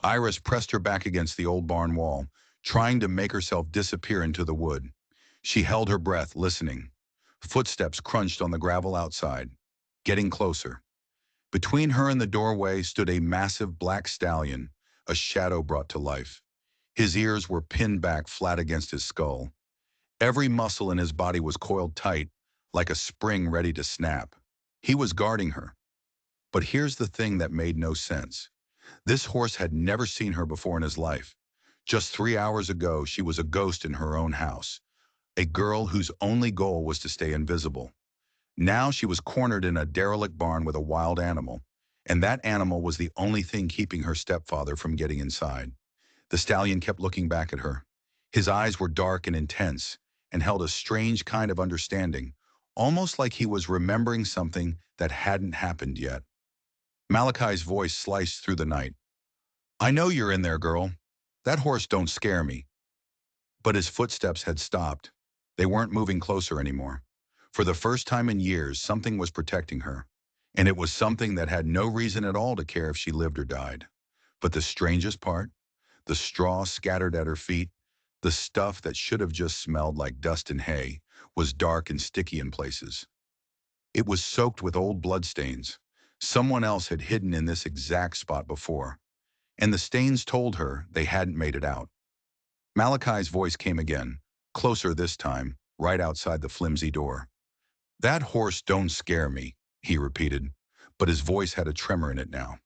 Iris pressed her back against the old barn wall, trying to make herself disappear into the wood. She held her breath, listening. Footsteps crunched on the gravel outside, getting closer. Between her and the doorway stood a massive black stallion, a shadow brought to life. His ears were pinned back flat against his skull. Every muscle in his body was coiled tight, like a spring ready to snap. He was guarding her. But here's the thing that made no sense. This horse had never seen her before in his life. Just 3 hours ago, she was a ghost in her own house, a girl whose only goal was to stay invisible. Now she was cornered in a derelict barn with a wild animal, and that animal was the only thing keeping her stepfather from getting inside. The stallion kept looking back at her. His eyes were dark and intense, and held a strange kind of understanding, almost like he was remembering something that hadn't happened yet. Malachi's voice sliced through the night. "I know you're in there, girl. That horse don't scare me." But his footsteps had stopped. They weren't moving closer anymore. For the first time in years, something was protecting her. And it was something that had no reason at all to care if she lived or died. But the strangest part, the straw scattered at her feet, the stuff that should have just smelled like dust and hay, was dark and sticky in places. It was soaked with old bloodstains. Someone else had hidden in this exact spot before. And the stains told her they hadn't made it out. Malachi's voice came again, closer this time, right outside the flimsy door. "That horse don't scare me," he repeated, but his voice had a tremor in it now.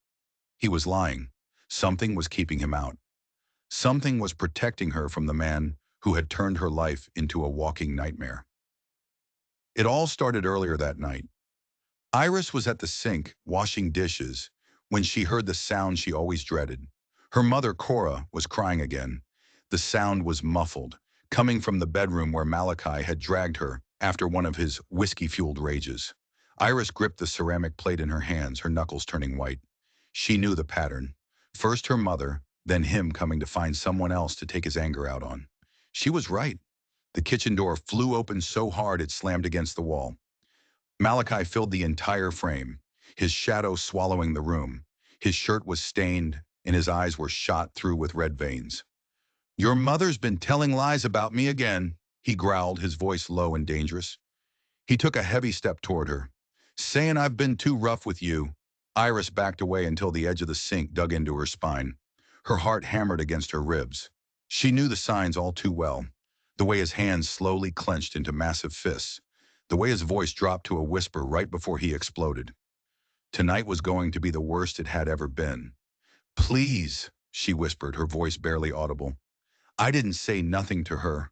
He was lying. Something was keeping him out. Something was protecting her from the man who had turned her life into a walking nightmare. It all started earlier that night. Iris was at the sink, washing dishes, when she heard the sound she always dreaded. Her mother, Cora, was crying again. The sound was muffled, coming from the bedroom where Malachi had dragged her after one of his whiskey-fueled rages. Iris gripped the ceramic plate in her hands, her knuckles turning white. She knew the pattern. First her mother, then him coming to find someone else to take his anger out on. She was right. The kitchen door flew open so hard it slammed against the wall. Malachi filled the entire frame, his shadow swallowing the room. His shirt was stained, and his eyes were shot through with red veins. "Your mother's been telling lies about me again," he growled, his voice low and dangerous. He took a heavy step toward her. "Saying I've been too rough with you." Iris backed away until the edge of the sink dug into her spine. Her heart hammered against her ribs. She knew the signs all too well. The way his hands slowly clenched into massive fists. The way his voice dropped to a whisper right before he exploded. Tonight was going to be the worst it had ever been. "Please," she whispered, her voice barely audible. "I didn't say nothing to her."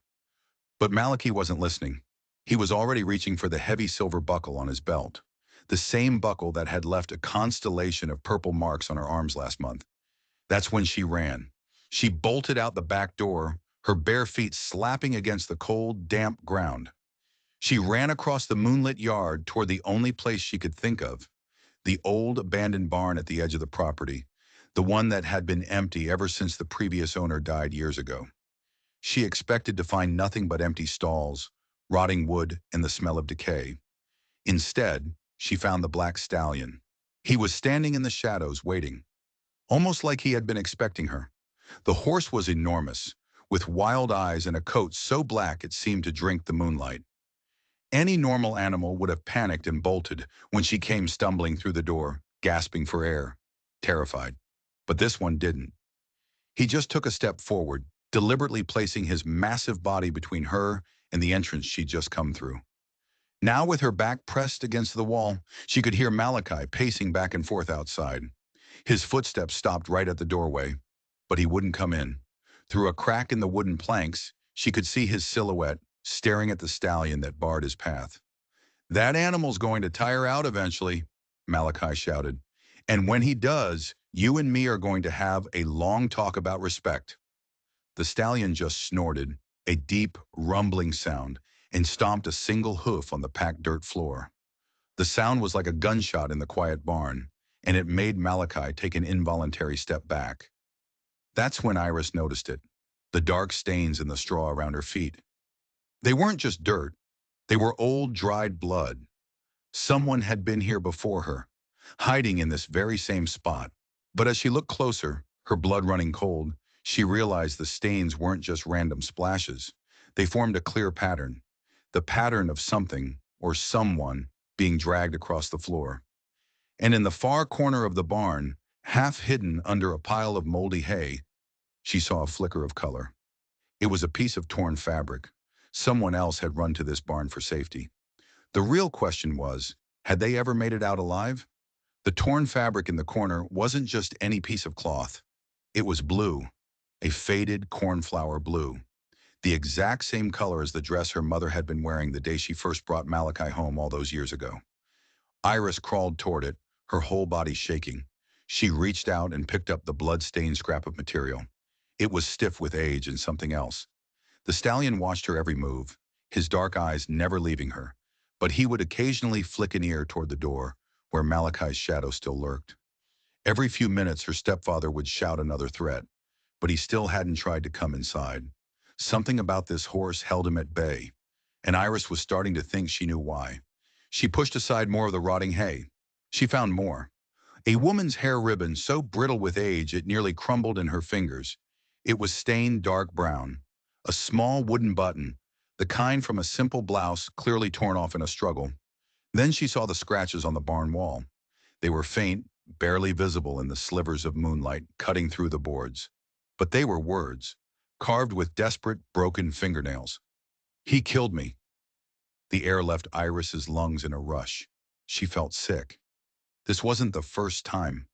But Malachi wasn't listening. He was already reaching for the heavy silver buckle on his belt. The same buckle that had left a constellation of purple marks on her arms last month. That's when she ran. She bolted out the back door, her bare feet slapping against the cold, damp ground. She ran across the moonlit yard toward the only place she could think of, the old abandoned barn at the edge of the property, the one that had been empty ever since the previous owner died years ago. She expected to find nothing but empty stalls, rotting wood, and the smell of decay. Instead, she found the black stallion. He was standing in the shadows, waiting, almost like he had been expecting her. The horse was enormous, with wild eyes and a coat so black it seemed to drink the moonlight. Any normal animal would have panicked and bolted when she came stumbling through the door, gasping for air, terrified. But this one didn't. He just took a step forward, deliberately placing his massive body between her and the entrance she'd just come through. Now, with her back pressed against the wall, she could hear Malachi pacing back and forth outside. His footsteps stopped right at the doorway, but he wouldn't come in. Through a crack in the wooden planks, she could see his silhouette staring at the stallion that barred his path. "That animal's going to tire out eventually," Malachi shouted. "And when he does, you and me are going to have a long talk about respect." The stallion just snorted, a deep, rumbling sound, and stomped a single hoof on the packed dirt floor. The sound was like a gunshot in the quiet barn, and it made Malachi take an involuntary step back. That's when Iris noticed it, the dark stains in the straw around her feet. They weren't just dirt. They were old, dried blood. Someone had been here before her, hiding in this very same spot. But as she looked closer, Her blood running cold, she realized the stains weren't just random splashes. They formed a clear pattern. The pattern of something, or someone, being dragged across the floor. And in the far corner of the barn, half hidden under a pile of moldy hay, she saw a flicker of color. It was a piece of torn fabric. Someone else had run to this barn for safety. The real question was, had they ever made it out alive? The torn fabric in the corner wasn't just any piece of cloth. It was blue, a faded cornflower blue, the exact same color as the dress her mother had been wearing the day she first brought Malachi home all those years ago. Iris crawled toward it, her whole body shaking. She reached out and picked up the blood-stained scrap of material. It was stiff with age and something else. The stallion watched her every move, his dark eyes never leaving her, but he would occasionally flick an ear toward the door, where Malachi's shadow still lurked. Every few minutes her stepfather would shout another threat, but he still hadn't tried to come inside. Something about this horse held him at bay, and Iris was starting to think she knew why. She pushed aside more of the rotting hay. She found more. A woman's hair ribbon so brittle with age it nearly crumbled in her fingers. It was stained dark brown. A small wooden button, the kind from a simple blouse clearly torn off in a struggle. Then she saw the scratches on the barn wall. They were faint, barely visible in the slivers of moonlight cutting through the boards. But they were words, carved with desperate, broken fingernails. "He killed me." The air left Iris's lungs in a rush. She felt sick. This wasn't the first time.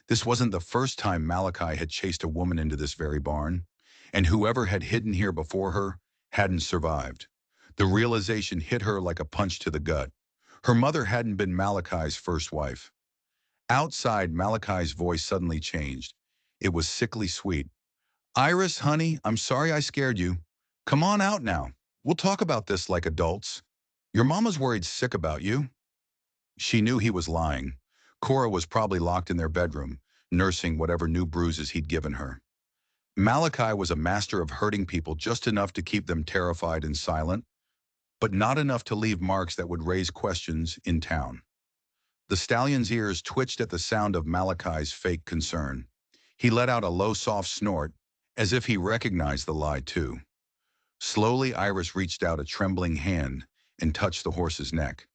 This wasn't the first time Malachi had chased a woman into this very barn, and whoever had hidden here before her hadn't survived. The realization hit her like a punch to the gut. Her mother hadn't been Malachi's first wife. Outside, Malachi's voice suddenly changed. It was sickly sweet. "Iris, honey, I'm sorry I scared you. Come on out now. We'll talk about this like adults. Your mama's worried sick about you." She knew he was lying. Cora was probably locked in their bedroom, nursing whatever new bruises he'd given her. Malachi was a master of hurting people just enough to keep them terrified and silent, but not enough to leave marks that would raise questions in town. The stallion's ears twitched at the sound of Malachi's fake concern. He let out a low, soft snort, as if he recognized the lie too. Slowly, Iris reached out a trembling hand and touched the horse's neck.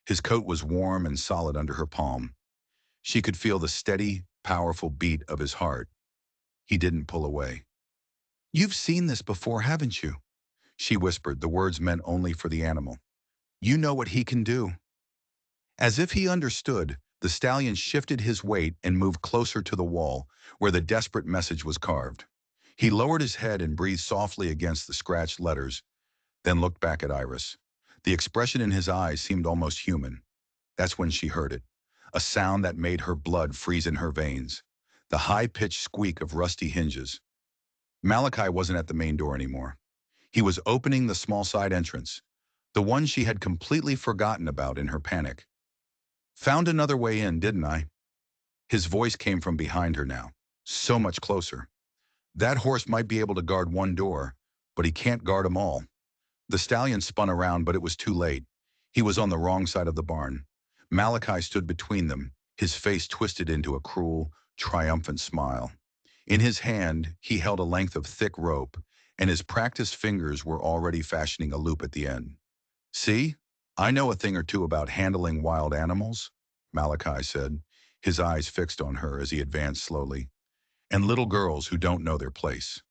His coat was warm and solid under her palm. She could feel the steady, powerful beat of his heart. He didn't pull away. "You've seen this before, haven't you?" she whispered, the words meant only for the animal. "You know what he can do." As if he understood, the stallion shifted his weight and moved closer to the wall, where the desperate message was carved. He lowered his head and breathed softly against the scratched letters, then looked back at Iris. The expression in his eyes seemed almost human. That's when she heard it, a sound that made her blood freeze in her veins, the high-pitched squeak of rusty hinges. Malachi wasn't at the main door anymore. He was opening the small side entrance, the one she had completely forgotten about in her panic. "Found another way in, didn't I?" His voice came from behind her now, so much closer. "That horse might be able to guard one door, but he can't guard them all." The stallion spun around, but it was too late. He was on the wrong side of the barn. Malachi stood between them, his face twisted into a cruel, triumphant smile. In his hand, he held a length of thick rope, and his practiced fingers were already fashioning a loop at the end. "See? I know a thing or two about handling wild animals," Malachi said, his eyes fixed on her as he advanced slowly, "and little girls who don't know their place."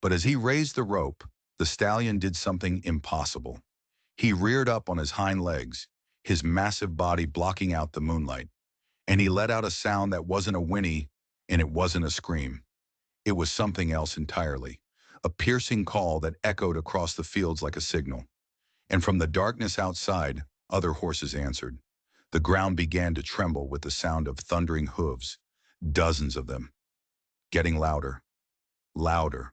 But as he raised the rope, the stallion did something impossible. He reared up on his hind legs, his massive body blocking out the moonlight, and he let out a sound that wasn't a whinny, and it wasn't a scream. It was something else entirely, a piercing call that echoed across the fields like a signal. And from the darkness outside, other horses answered. The ground began to tremble with the sound of thundering hooves, dozens of them, getting louder, louder.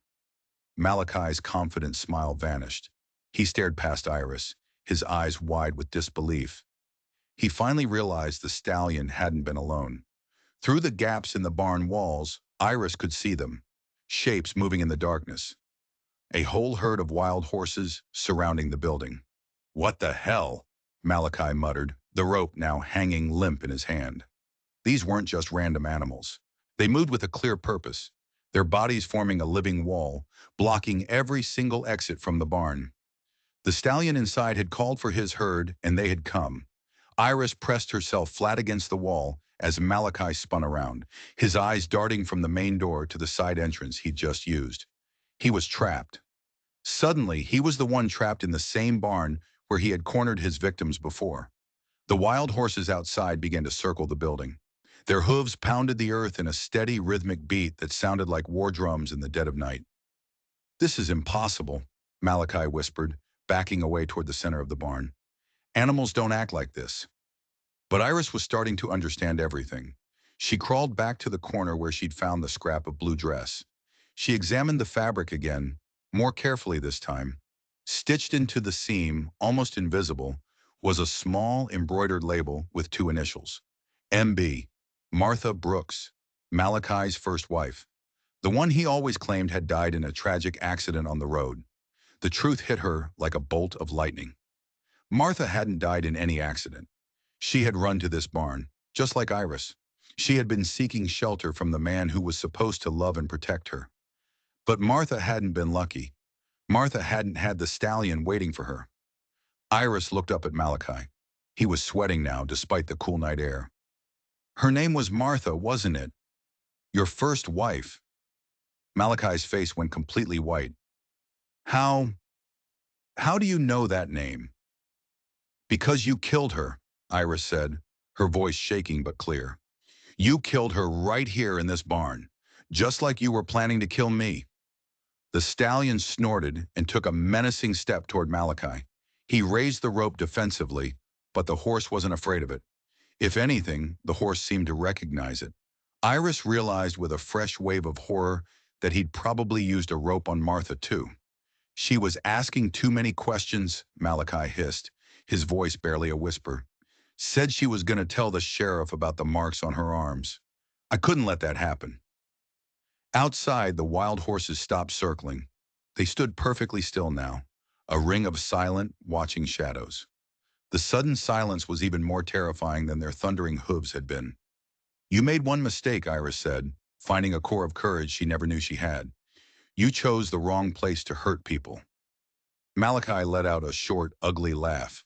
Malachi's confident smile vanished. He stared past Iris, his eyes wide with disbelief. He finally realized the stallion hadn't been alone. Through the gaps in the barn walls, Iris could see them, shapes moving in the darkness. A whole herd of wild horses surrounding the building. "What the hell?" Malachi muttered, the rope now hanging limp in his hand. These weren't just random animals. They moved with a clear purpose, their bodies forming a living wall, blocking every single exit from the barn. The stallion inside had called for his herd, and they had come. Iris pressed herself flat against the wall as Malachi spun around, his eyes darting from the main door to the side entrance he'd just used. He was trapped. Suddenly, he was the one trapped in the same barn where he had cornered his victims before. The wild horses outside began to circle the building. Their hooves pounded the earth in a steady, rhythmic beat that sounded like war drums in the dead of night. "This is impossible," Malachi whispered, backing away toward the center of the barn. "Animals don't act like this." But Iris was starting to understand everything. She crawled back to the corner where she'd found the scrap of blue dress. She examined the fabric again, more carefully this time. Stitched into the seam, almost invisible, was a small embroidered label with two initials. MB, Martha Brooks, Malachi's first wife. The one he always claimed had died in a tragic accident on the road. The truth hit her like a bolt of lightning. Martha hadn't died in any accident. She had run to this barn, just like Iris. She had been seeking shelter from the man who was supposed to love and protect her. But Martha hadn't been lucky. Martha hadn't had the stallion waiting for her. Iris looked up at Malachi. He was sweating now, despite the cool night air. "Her name was Martha, wasn't it? Your first wife." Malachi's face went completely white. How do you know that name?" "Because you killed her," Iris said, her voice shaking but clear. "You killed her right here in this barn, just like you were planning to kill me." The stallion snorted and took a menacing step toward Malachi. He raised the rope defensively, but the horse wasn't afraid of it. If anything, the horse seemed to recognize it. Iris realized with a fresh wave of horror that he'd probably used a rope on Martha too. "She was asking too many questions," Malachi hissed, his voice barely a whisper. "Said she was going to tell the sheriff about the marks on her arms. I couldn't let that happen." Outside, the wild horses stopped circling. They stood perfectly still now, a ring of silent, watching shadows. The sudden silence was even more terrifying than their thundering hooves had been. "You made one mistake," Iris said, finding a core of courage she never knew she had. "You chose the wrong place to hurt people." Malachi let out a short, ugly laugh.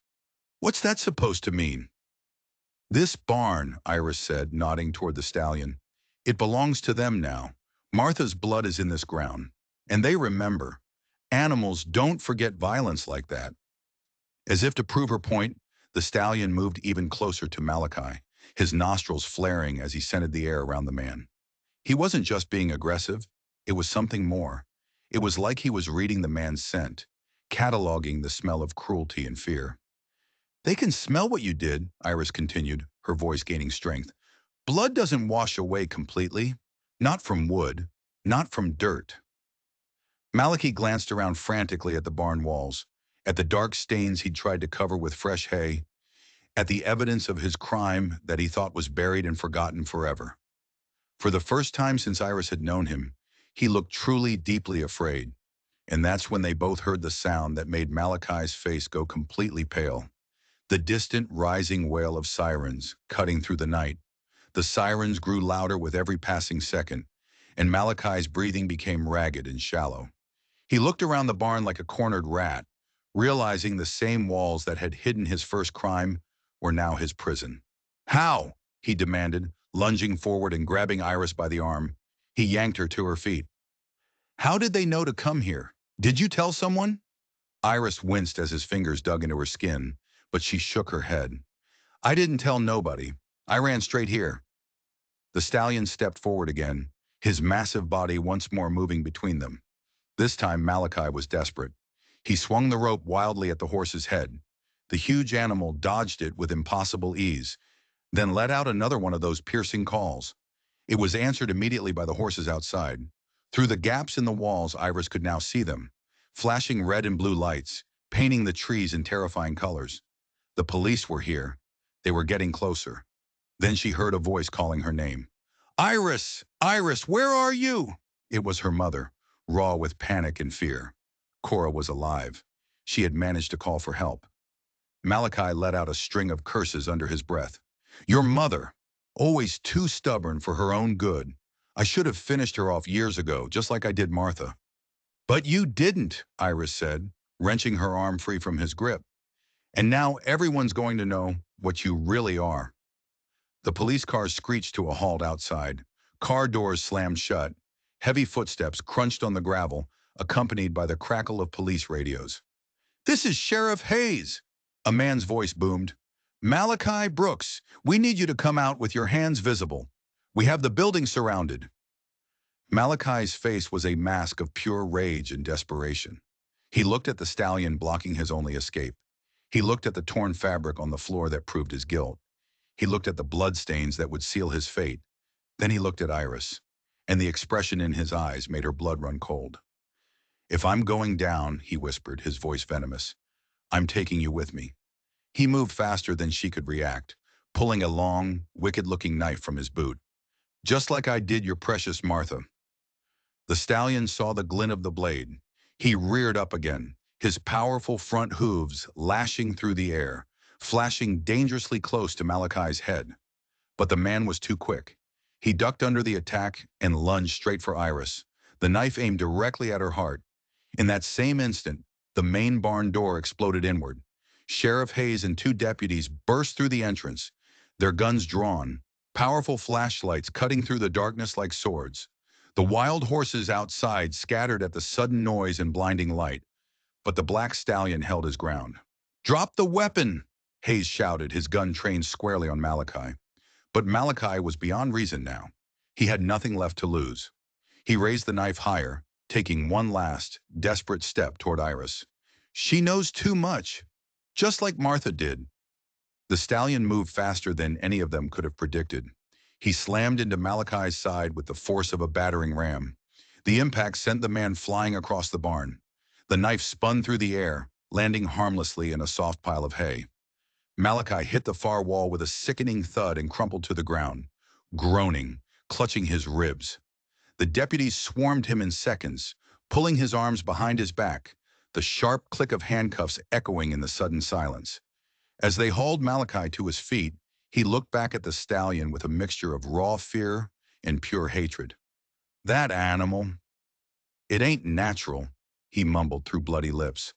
"What's that supposed to mean?" "This barn," Iris said, nodding toward the stallion. "It belongs to them now. Martha's blood is in this ground. And they remember. Animals don't forget violence like that." As if to prove her point, the stallion moved even closer to Malachi, his nostrils flaring as he scented the air around the man. He wasn't just being aggressive, it was something more. It was like he was reading the man's scent, cataloging the smell of cruelty and fear. "They can smell what you did," Iris continued, her voice gaining strength. "Blood doesn't wash away completely. Not from wood. Not from dirt." Malachi glanced around frantically at the barn walls, at the dark stains he'd tried to cover with fresh hay, at the evidence of his crime that he thought was buried and forgotten forever. For the first time since Iris had known him, he looked truly, deeply afraid. And that's when they both heard the sound that made Malachi's face go completely pale. The distant, rising wail of sirens, cutting through the night. The sirens grew louder with every passing second, and Malachi's breathing became ragged and shallow. He looked around the barn like a cornered rat, realizing the same walls that had hidden his first crime were now his prison. "How?" he demanded, lunging forward and grabbing Iris by the arm. He yanked her to her feet. "How did they know to come here? Did you tell someone?" Iris winced as his fingers dug into her skin, but she shook her head. "I didn't tell nobody. I ran straight here." The stallion stepped forward again, his massive body once more moving between them. This time Malachi was desperate. He swung the rope wildly at the horse's head. The huge animal dodged it with impossible ease, then let out another one of those piercing calls. It was answered immediately by the horses outside. Through the gaps in the walls, Iris could now see them, flashing red and blue lights, painting the trees in terrifying colors. The police were here. They were getting closer. Then she heard a voice calling her name. "Iris! Iris, where are you?" It was her mother, raw with panic and fear. Cora was alive. She had managed to call for help. Malachi let out a string of curses under his breath. "Your mother, always too stubborn for her own good. I should have finished her off years ago, just like I did Martha. But you didn't, Iris said, wrenching her arm free from his grip. And now everyone's going to know what you really are. The police car screeched to a halt outside. Car doors slammed shut. Heavy footsteps crunched on the gravel, accompanied by the crackle of police radios. "This is Sheriff Hayes," a man's voice boomed. "Malachi Brooks, we need you to come out with your hands visible. We have the building surrounded." Malachi's face was a mask of pure rage and desperation. He looked at the stallion blocking his only escape. He looked at the torn fabric on the floor that proved his guilt. He looked at the bloodstains that would seal his fate. Then he looked at Iris, and the expression in his eyes made her blood run cold. "If I'm going down," he whispered, his voice venomous, "I'm taking you with me." He moved faster than she could react, pulling a long, wicked-looking knife from his boot. "Just like I did your precious Martha." The stallion saw the glint of the blade. He reared up again, his powerful front hooves lashing through the air, flashing dangerously close to Malachi's head. But the man was too quick. He ducked under the attack and lunged straight for Iris, the knife aimed directly at her heart. In that same instant, the main barn door exploded inward. Sheriff Hayes and two deputies burst through the entrance, their guns drawn, powerful flashlights cutting through the darkness like swords. The wild horses outside scattered at the sudden noise and blinding light, but the black stallion held his ground. "Drop the weapon!" Hayes shouted, his gun trained squarely on Malachi. But Malachi was beyond reason now. He had nothing left to lose. He raised the knife higher, taking one last, desperate step toward Iris. "She knows too much, just like Martha did." The stallion moved faster than any of them could have predicted. He slammed into Malachi's side with the force of a battering ram. The impact sent the man flying across the barn. The knife spun through the air, landing harmlessly in a soft pile of hay. Malachi hit the far wall with a sickening thud and crumpled to the ground, groaning, clutching his ribs. The deputies swarmed him in seconds, pulling his arms behind his back, the sharp click of handcuffs echoing in the sudden silence. As they hauled Malachi to his feet, he looked back at the stallion with a mixture of raw fear and pure hatred. "That animal, it ain't natural," he mumbled through bloody lips.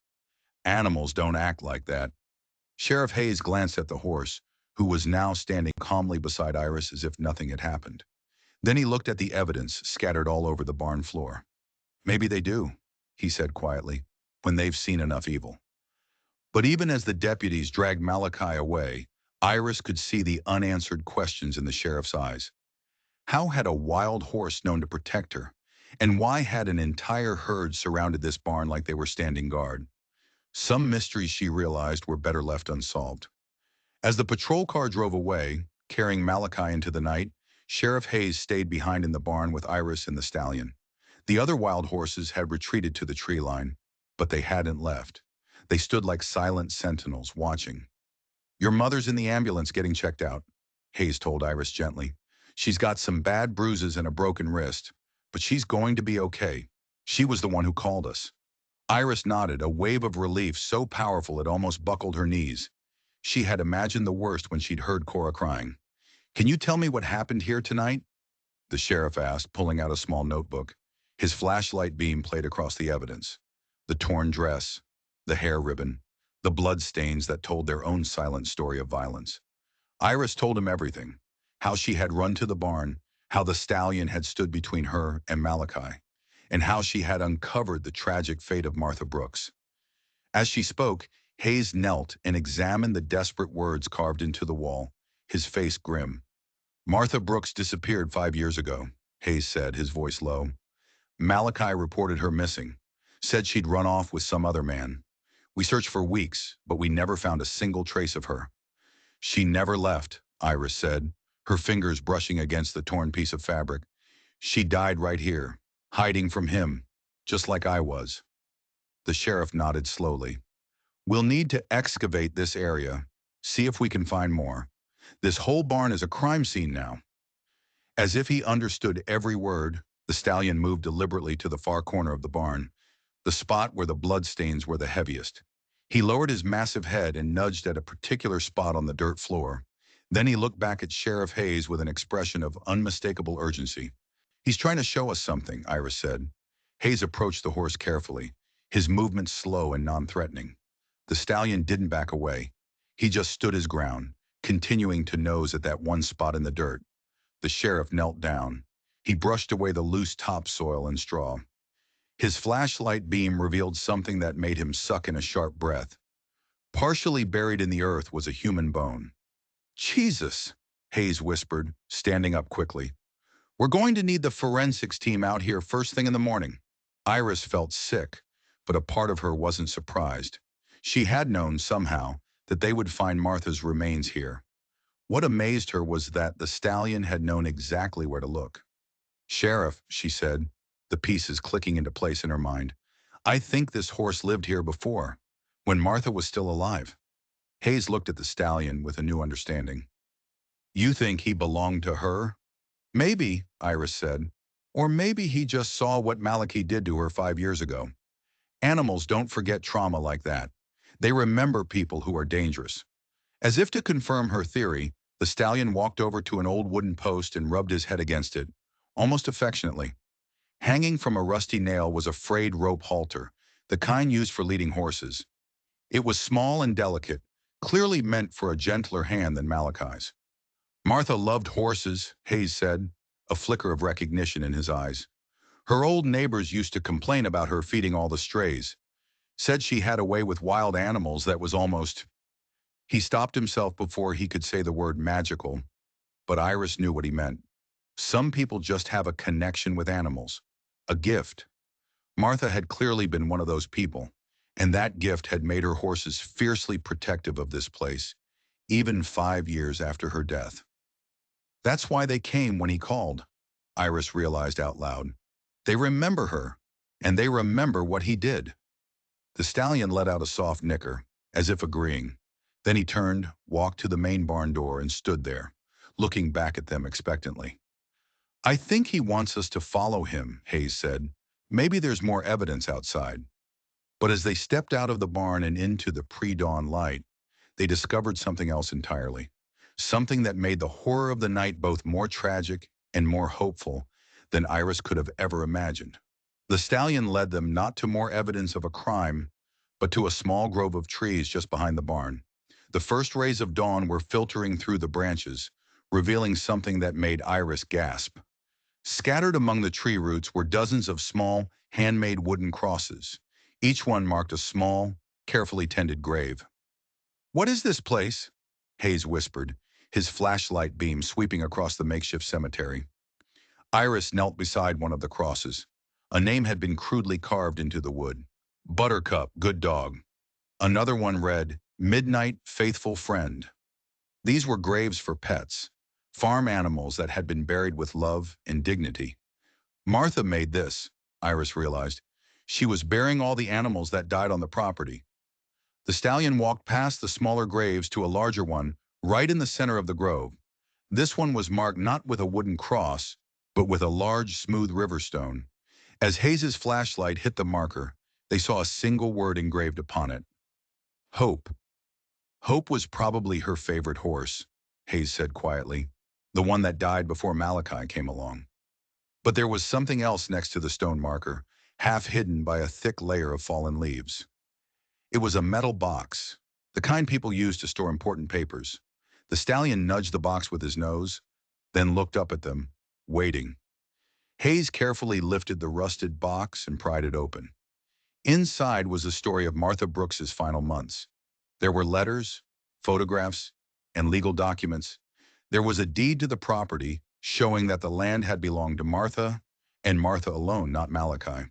"Animals don't act like that." Sheriff Hayes glanced at the horse, who was now standing calmly beside Iris as if nothing had happened. Then he looked at the evidence scattered all over the barn floor. "Maybe they do," he said quietly, "when they've seen enough evil." But even as the deputies dragged Malachi away, Iris could see the unanswered questions in the sheriff's eyes. How had a wild horse known to protect her? And why had an entire herd surrounded this barn like they were standing guard? Some mysteries, she realized, were better left unsolved. As the patrol car drove away, carrying Malachi into the night, Sheriff Hayes stayed behind in the barn with Iris and the stallion. The other wild horses had retreated to the tree line, but they hadn't left. They stood like silent sentinels, watching. "Your mother's in the ambulance getting checked out," Hayes told Iris gently. "She's got some bad bruises and a broken wrist, but she's going to be okay. She was the one who called us." Iris nodded, a wave of relief so powerful it almost buckled her knees. She had imagined the worst when she'd heard Cora crying. "Can you tell me what happened here tonight?" the sheriff asked, pulling out a small notebook. His flashlight beam played across the evidence. The torn dress, the hair ribbon, the blood stains that told their own silent story of violence. Iris told him everything. How she had run to the barn, how the stallion had stood between her and Malachi, and how she had uncovered the tragic fate of Martha Brooks. As she spoke, Hayes knelt and examined the desperate words carved into the wall, his face grim. "Martha Brooks disappeared 5 years ago," Hayes said, his voice low. "Malachi reported her missing, said she'd run off with some other man. We searched for weeks, but we never found a single trace of her." "She never left," Iris said, her fingers brushing against the torn piece of fabric. "She died right here, hiding from him, just like I was." The sheriff nodded slowly. "We'll need to excavate this area, see if we can find more. This whole barn is a crime scene now." As if he understood every word, the stallion moved deliberately to the far corner of the barn, the spot where the bloodstains were the heaviest. He lowered his massive head and nudged at a particular spot on the dirt floor. Then he looked back at Sheriff Hayes with an expression of unmistakable urgency. He's trying to show us something, Iris said. Hayes approached the horse carefully, his movements slow and non-threatening. The stallion didn't back away. He just stood his ground, continuing to nose at that one spot in the dirt. The sheriff knelt down. He brushed away the loose topsoil and straw. His flashlight beam revealed something that made him suck in a sharp breath. Partially buried in the earth was a human bone. Jesus, Hayes whispered, standing up quickly. We're going to need the forensics team out here first thing in the morning. Iris felt sick, but a part of her wasn't surprised. She had known somehow that they would find Martha's remains here. What amazed her was that the stallion had known exactly where to look. Sheriff, she said, the pieces clicking into place in her mind. I think this horse lived here before, when Martha was still alive. Hayes looked at the stallion with a new understanding. You think he belonged to her? Maybe, Iris said. Or maybe he just saw what Malachi did to her 5 years ago. Animals don't forget trauma like that. They remember people who are dangerous. As if to confirm her theory, the stallion walked over to an old wooden post and rubbed his head against it, almost affectionately. Hanging from a rusty nail was a frayed rope halter, the kind used for leading horses. It was small and delicate, clearly meant for a gentler hand than Malachi's. Martha loved horses, Hayes said, a flicker of recognition in his eyes. Her old neighbors used to complain about her feeding all the strays, said she had a way with wild animals that was almost... He stopped himself before he could say the word magical, but Iris knew what he meant. Some people just have a connection with animals, a gift. Martha had clearly been one of those people, and that gift had made her horses fiercely protective of this place, even 5 years after her death. That's why they came when he called, Iris realized out loud. They remember her, and they remember what he did. The stallion let out a soft nicker, as if agreeing. Then he turned, walked to the main barn door, and stood there, looking back at them expectantly. I think he wants us to follow him, Hayes said. Maybe there's more evidence outside. But as they stepped out of the barn and into the pre-dawn light, they discovered something else entirely. Something that made the horror of the night both more tragic and more hopeful than Iris could have ever imagined. The stallion led them not to more evidence of a crime, but to a small grove of trees just behind the barn. The first rays of dawn were filtering through the branches, revealing something that made Iris gasp. Scattered among the tree roots were dozens of small, handmade wooden crosses. Each one marked a small, carefully tended grave. What is this place? Hayes whispered, his flashlight beam sweeping across the makeshift cemetery. Iris knelt beside one of the crosses. A name had been crudely carved into the wood. Buttercup, good dog. Another one read, Midnight, faithful friend. These were graves for pets, farm animals that had been buried with love and dignity. Martha made this, Iris realized. She was burying all the animals that died on the property. The stallion walked past the smaller graves to a larger one, right in the center of the grove. This one was marked not with a wooden cross, but with a large, smooth river stone. As Hayes's flashlight hit the marker, they saw a single word engraved upon it. Hope. Hope was probably her favorite horse, Hayes said quietly, the one that died before Malachi came along. But there was something else next to the stone marker, half hidden by a thick layer of fallen leaves. It was a metal box, the kind people use to store important papers. The stallion nudged the box with his nose, then looked up at them, waiting. Hayes carefully lifted the rusted box and pried it open. Inside was the story of Martha Brooks's final months. There were letters, photographs, and legal documents. There was a deed to the property showing that the land had belonged to Martha, and Martha alone, not Malachi.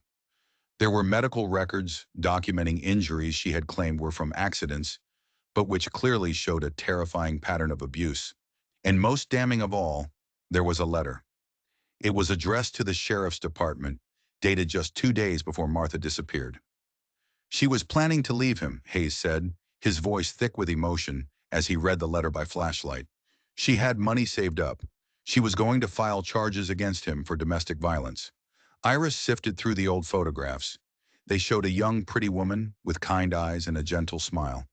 There were medical records documenting injuries she had claimed were from accidents, but which clearly showed a terrifying pattern of abuse. And most damning of all, there was a letter. It was addressed to the sheriff's department, dated just 2 days before Martha disappeared. She was planning to leave him, Hayes said, his voice thick with emotion as he read the letter by flashlight. She had money saved up. She was going to file charges against him for domestic violence. Iris sifted through the old photographs. They showed a young, pretty woman with kind eyes and a gentle smile.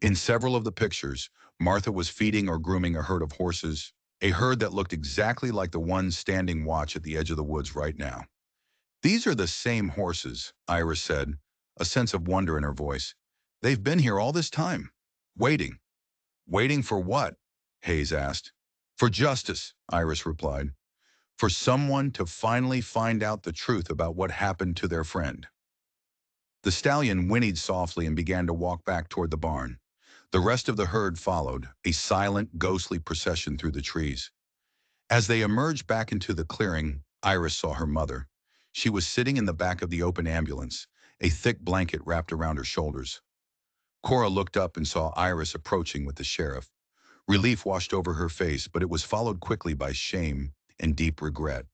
In several of the pictures, Martha was feeding or grooming a herd of horses, a herd that looked exactly like the one standing watch at the edge of the woods right now. These are the same horses, Iris said, a sense of wonder in her voice. They've been here all this time, waiting. Waiting for what? Hayes asked. For justice, Iris replied. For someone to finally find out the truth about what happened to their friend. The stallion whinnied softly and began to walk back toward the barn. The rest of the herd followed, a silent, ghostly procession through the trees. As they emerged back into the clearing, Iris saw her mother. She was sitting in the back of the open ambulance, a thick blanket wrapped around her shoulders. Cora looked up and saw Iris approaching with the sheriff. Relief washed over her face, but it was followed quickly by shame and deep regret.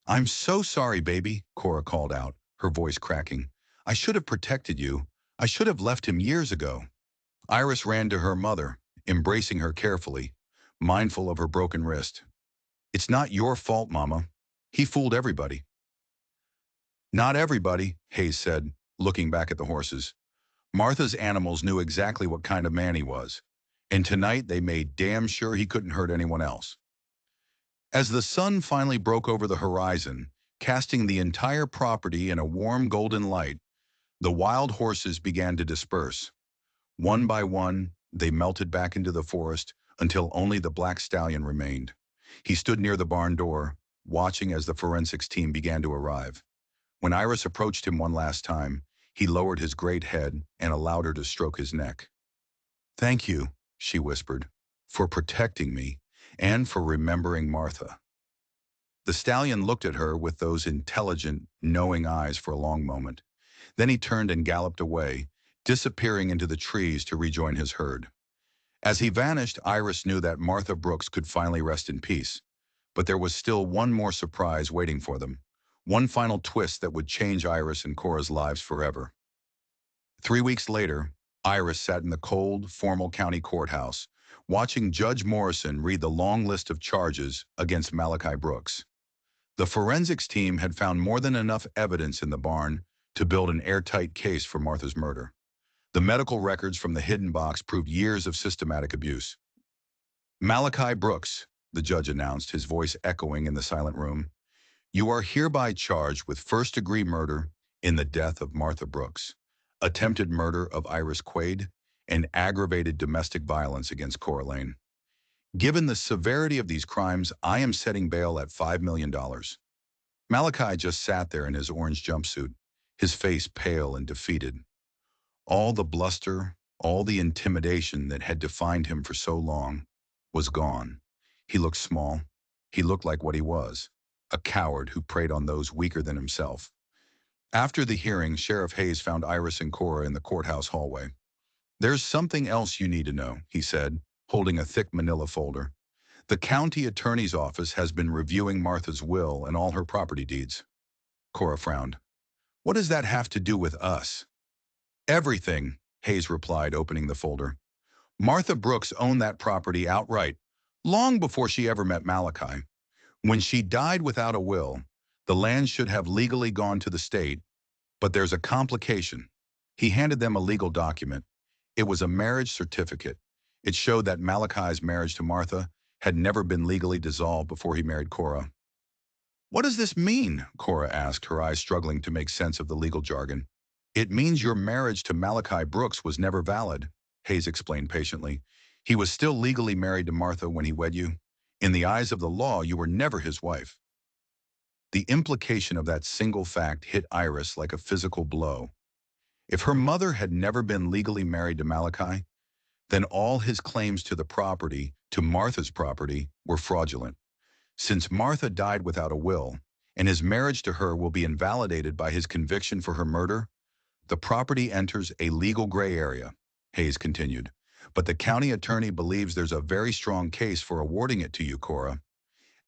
I'm so sorry, baby, Cora called out, her voice cracking. I should have protected you. I should have left him years ago. Iris ran to her mother, embracing her carefully, mindful of her broken wrist. It's not your fault, Mama. He fooled everybody. Not everybody, Hayes said, looking back at the horses. Martha's animals knew exactly what kind of man he was, and tonight they made damn sure he couldn't hurt anyone else. As the sun finally broke over the horizon, casting the entire property in a warm golden light, the wild horses began to disperse. One by one, they melted back into the forest until only the black stallion remained. He stood near the barn door, watching as the forensics team began to arrive. When Iris approached him one last time, he lowered his great head and allowed her to stroke his neck. Thank you, she whispered, for protecting me and for remembering Martha. The stallion looked at her with those intelligent, knowing eyes for a long moment. Then he turned and galloped away, disappearing into the trees to rejoin his herd. As he vanished, Iris knew that Martha Brooks could finally rest in peace. But there was still one more surprise waiting for them. One final twist that would change Iris and Cora's lives forever. 3 weeks later, Iris sat in the cold, formal county courthouse, watching Judge Morrison read the long list of charges against Malachi Brooks. The forensics team had found more than enough evidence in the barn to build an airtight case for Martha's murder. The medical records from the hidden box proved years of systematic abuse. Malachi Brooks, the judge announced, his voice echoing in the silent room, you are hereby charged with first-degree murder in the death of Martha Brooks, attempted murder of Iris Quaid, and aggravated domestic violence against Cora Lane. Given the severity of these crimes, I am setting bail at $5 million. Malachi just sat there in his orange jumpsuit, his face pale and defeated. All the bluster, all the intimidation that had defined him for so long was gone. He looked small. He looked like what he was, a coward who preyed on those weaker than himself. After the hearing, Sheriff Hayes found Iris and Cora in the courthouse hallway. There's something else you need to know, he said, holding a thick manila folder. The county attorney's office has been reviewing Martha's will and all her property deeds. Cora frowned. What does that have to do with us? Everything, Hayes replied, opening the folder. Martha Brooks owned that property outright, long before she ever met Malachi. When she died without a will, the land should have legally gone to the state, but there's a complication. He handed them a legal document. It was a marriage certificate. It showed that Malachi's marriage to Martha had never been legally dissolved before he married Cora. What does this mean? Cora asked, her eyes struggling to make sense of the legal jargon. It means your marriage to Malachi Brooks was never valid, Hayes explained patiently. He was still legally married to Martha when he wed you. In the eyes of the law, you were never his wife. The implication of that single fact hit Iris like a physical blow. If her mother had never been legally married to Malachi, then all his claims to the property, to Martha's property, were fraudulent. Since Martha died without a will, and his marriage to her will be invalidated by his conviction for her murder, the property enters a legal gray area, Hayes continued. But the county attorney believes there's a very strong case for awarding it to you, Cora,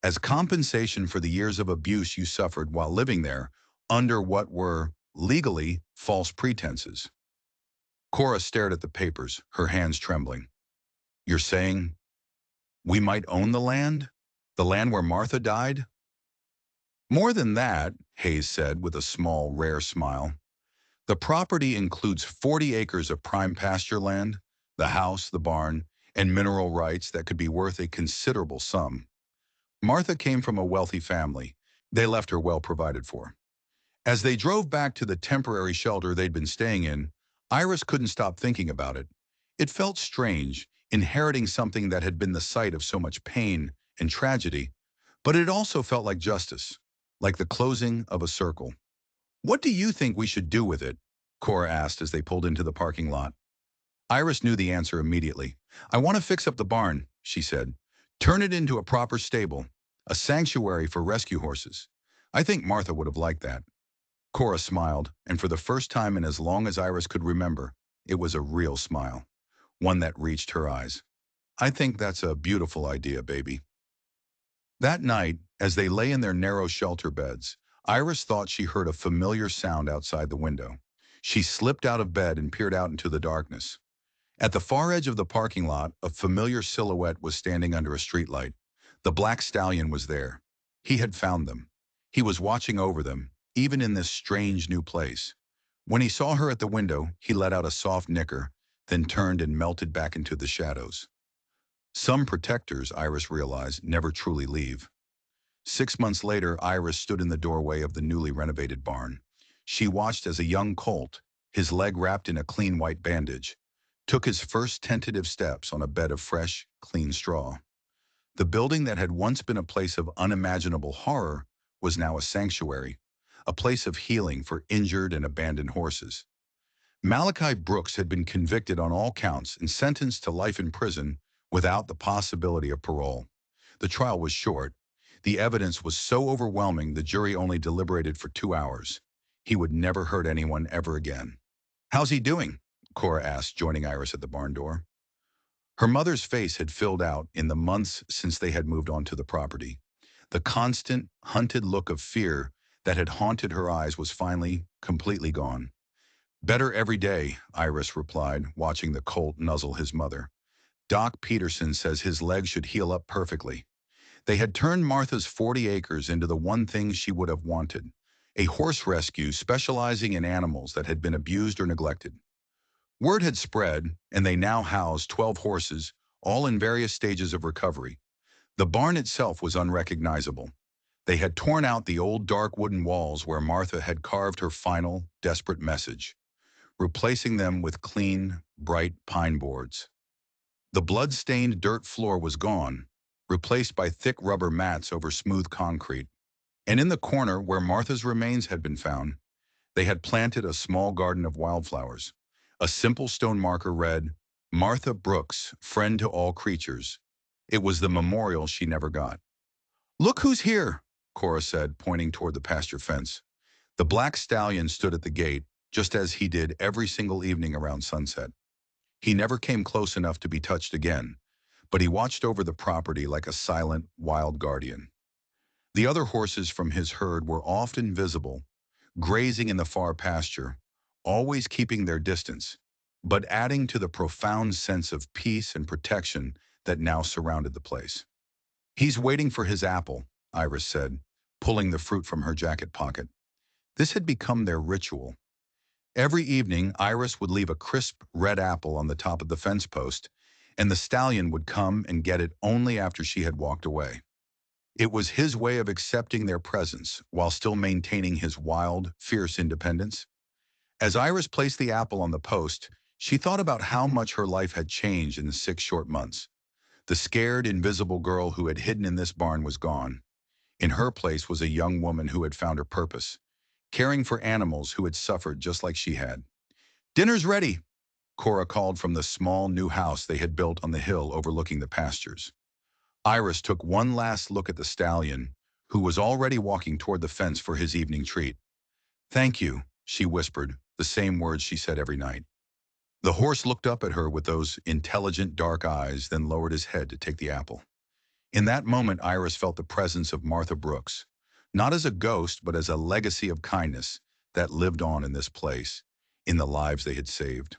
as compensation for the years of abuse you suffered while living there under what were, legally, false pretenses. Cora stared at the papers, her hands trembling. You're saying we might own the land? The land where Martha died? More than that, Hayes said with a small, rare smile. The property includes 40 acres of prime pasture land, the house, the barn, and mineral rights that could be worth a considerable sum. Martha came from a wealthy family. They left her well provided for. As they drove back to the temporary shelter they'd been staying in, Iris couldn't stop thinking about it. It felt strange, inheriting something that had been the site of so much pain and tragedy, but it also felt like justice, like the closing of a circle. "What do you think we should do with it?" Cora asked as they pulled into the parking lot. Iris knew the answer immediately. "I want to fix up the barn," she said. "Turn it into a proper stable, a sanctuary for rescue horses. I think Martha would have liked that." Cora smiled, and for the first time in as long as Iris could remember, it was a real smile, one that reached her eyes. "I think that's a beautiful idea, baby." That night, as they lay in their narrow shelter beds, Iris thought she heard a familiar sound outside the window. She slipped out of bed and peered out into the darkness. At the far edge of the parking lot, a familiar silhouette was standing under a streetlight. The black stallion was there. He had found them. He was watching over them, even in this strange new place. When he saw her at the window, he let out a soft nicker, then turned and melted back into the shadows. Some protectors, Iris realized, never truly leave. 6 months later, Iris stood in the doorway of the newly renovated barn. She watched as a young colt, his leg wrapped in a clean white bandage, took his first tentative steps on a bed of fresh, clean straw. The building that had once been a place of unimaginable horror was now a sanctuary, a place of healing for injured and abandoned horses. Malachi Brooks had been convicted on all counts and sentenced to life in prison without the possibility of parole. The trial was short. The evidence was so overwhelming the jury only deliberated for 2 hours. He would never hurt anyone ever again. "How's he doing?" Cora asked, joining Iris at the barn door. Her mother's face had filled out in the months since they had moved onto the property. The constant, hunted look of fear that had haunted her eyes was finally completely gone. "Better every day," Iris replied, watching the colt nuzzle his mother. "Doc Peterson says his leg should heal up perfectly." They had turned Martha's 40 acres into the one thing she would have wanted, a horse rescue specializing in animals that had been abused or neglected. Word had spread, and they now housed 12 horses, all in various stages of recovery. The barn itself was unrecognizable. They had torn out the old dark wooden walls where Martha had carved her final, desperate message, replacing them with clean, bright pine boards. The blood-stained dirt floor was gone, replaced by thick rubber mats over smooth concrete. And in the corner where Martha's remains had been found, they had planted a small garden of wildflowers. A simple stone marker read, "Martha Brooks, friend to all creatures." It was the memorial she never got. "Look who's here," Cora said, pointing toward the pasture fence. The black stallion stood at the gate, just as he did every single evening around sunset. He never came close enough to be touched again, but he watched over the property like a silent, wild guardian. The other horses from his herd were often visible, grazing in the far pasture, always keeping their distance, but adding to the profound sense of peace and protection that now surrounded the place. "He's waiting for his apple," Iris said, pulling the fruit from her jacket pocket. This had become their ritual. Every evening, Iris would leave a crisp red apple on the top of the fence post, and the stallion would come and get it only after she had walked away. It was his way of accepting their presence while still maintaining his wild, fierce independence. As Iris placed the apple on the post, she thought about how much her life had changed in the 6 short months. The scared, invisible girl who had hidden in this barn was gone. In her place was a young woman who had found her purpose, caring for animals who had suffered just like she had. "Dinner's ready," Cora called from the small new house they had built on the hill overlooking the pastures. Iris took one last look at the stallion, who was already walking toward the fence for his evening treat. "Thank you," she whispered, the same words she said every night. The horse looked up at her with those intelligent dark eyes, then lowered his head to take the apple. In that moment, Iris felt the presence of Martha Brooks, not as a ghost, but as a legacy of kindness that lived on in this place, in the lives they had saved.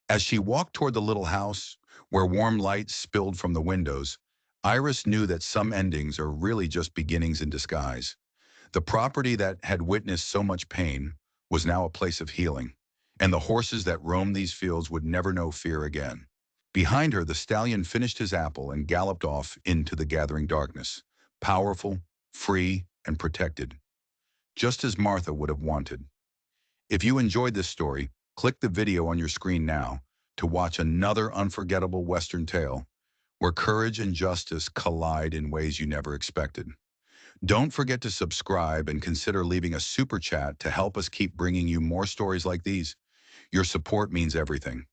As she walked toward the little house, where warm light spilled from the windows, Iris knew that some endings are really just beginnings in disguise. The property that had witnessed so much pain was now a place of healing, and the horses that roamed these fields would never know fear again. Behind her, the stallion finished his apple and galloped off into the gathering darkness, powerful, free, and protected, just as Martha would have wanted. If you enjoyed this story, click the video on your screen now to watch another unforgettable Western tale where courage and justice collide in ways you never expected. Don't forget to subscribe and consider leaving a super chat to help us keep bringing you more stories like these. Your support means everything.